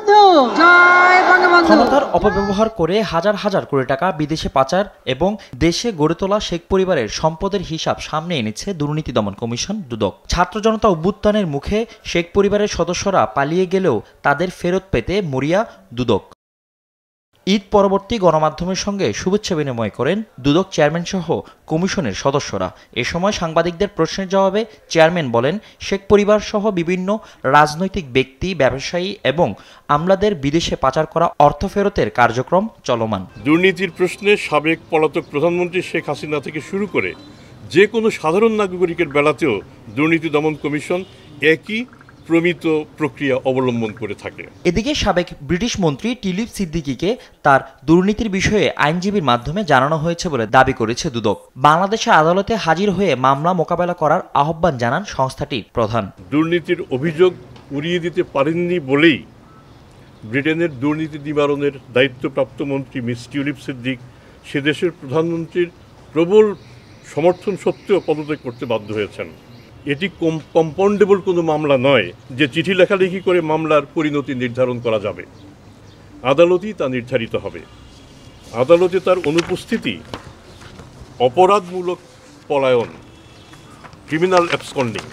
বঙ্গবন্ধু, জয় বঙ্গবন্ধু। ক্ষমতার অপব্যবহার করে হাজার হাজার কোটি টাকা বিদেশে পাচার এবং দেশে গড়ে তোলা শেখ পরিবারের সম্পদের হিসাব সামনে এনেছে দুর্নীতি দমন কমিশন দুদক। ছাত্র জনতা অভ্যুত্থানের মুখে শেখ পরিবারের সদস্যরা পালিয়ে গেলেও তাদের ফেরত পেতে মরিয়া দুদক। ঈদ পরবর্তী গণমাধ্যমের সঙ্গে শুভেচ্ছা বিনিময় করেন দুদক চেয়ারম্যান সহ কমিশনের সদস্যরা। এ সময় সাংবাদিকদের প্রশ্নের জবাবে চেয়ারম্যান বলেন, শেখ পরিবার সহ বিভিন্ন রাজনৈতিক ব্যক্তি, ব্যবসায়ী এবং আমলাদের বিদেশে পাচার করা অর্থ ফেরতের কার্যক্রম চলমান। দুর্নীতির প্রশ্নে সাবেক পলাতক প্রধানমন্ত্রী শেখ হাসিনা থেকে শুরু করে যে কোনো সাধারণ নাগরিকের বেলাতেও দুর্নীতি দমন কমিশন একই প্রমিত প্রক্রিয়া অবলম্বন করে থাকে। এদিকে সাবেক ব্রিটিশ মন্ত্রী টিলিপ সিদ্দিকীকে তার দুর্নীতির বিষয়ে আইনজীবীর মাধ্যমে জানানো হয়েছে বলে দাবি করেছে দুদক। বাংলাদেশে আদালতে হাজির হয়ে মামলা মোকাবেলা করার আহ্বান জানান সংস্থাটির প্রধান। দুর্নীতির অভিযোগ উড়িয়ে দিতে পারেননি বলেই ব্রিটেনের দুর্নীতি নিবারণের দায়িত্বপ্রাপ্ত মন্ত্রী মিস টিউলিপ সিদ্দিক সে দেশের প্রধানমন্ত্রীর প্রবল সমর্থন সত্ত্বেও পদত্যাগ করতে বাধ্য হয়েছেন। এটি কম্পাউন্ডেবল কোনো মামলা নয় যে চিঠি লেখালেখি করে মামলার পরিণতি নির্ধারণ করা যাবে। আদালতই তা নির্ধারিত হবে। আদালতে তার অনুপস্থিতি অপরাধমূলক পলায়ন, ক্রিমিনাল অ্যাবসকন্ডিং।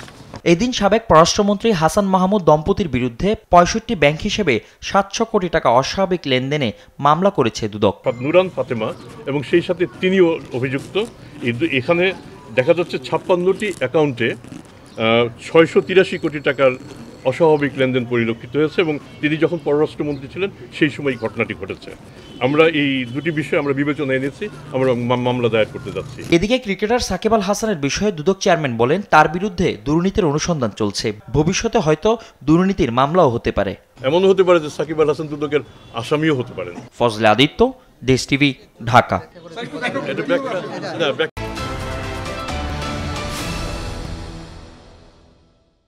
এদিন সাবেক পররাষ্ট্রমন্ত্রী হাসান মাহমুদ দম্পতির বিরুদ্ধে ৬৫ ব্যাংক হিসেবে ৭০০ কোটি টাকা অস্বাভাবিক লেনদেনে মামলা করেছে দুদক। নুরান ফাতেমা এবং সেই সাথে তিনিও অভিযুক্ত। এখানে দেখা যাচ্ছে ৫৬টি অ্যাকাউন্টে ৬৮৩ কোটি টাকার অস্বাভাবিক লেনদেন পরিলক্ষিত হয়েছে এবং তিনি যখন পররাষ্ট্রমন্ত্রী ছিলেন সেই সময় ঘটনাটি ঘটেছে। আমরা এই দুটি বিষয় আমরা বিবেচনায় এনেছি, আমরা মামলা দায়ের করতে যাচ্ছি। এদিকে ক্রিকেটার সাকিব আল হাসানের বিষয়ে দুদক চেয়ারম্যান বলেন, তার বিরুদ্ধে দুর্নীতির অনুসন্ধান চলছে। ভবিষ্যতে হয়তো দুর্নীতির মামলাও হতে পারে। এমন হতে পারে যে সাকিব আল হাসান দুদকের আসামিও হতে পারেন। ফজলে আদিত্য, দেশ টিভি, ঢাকা।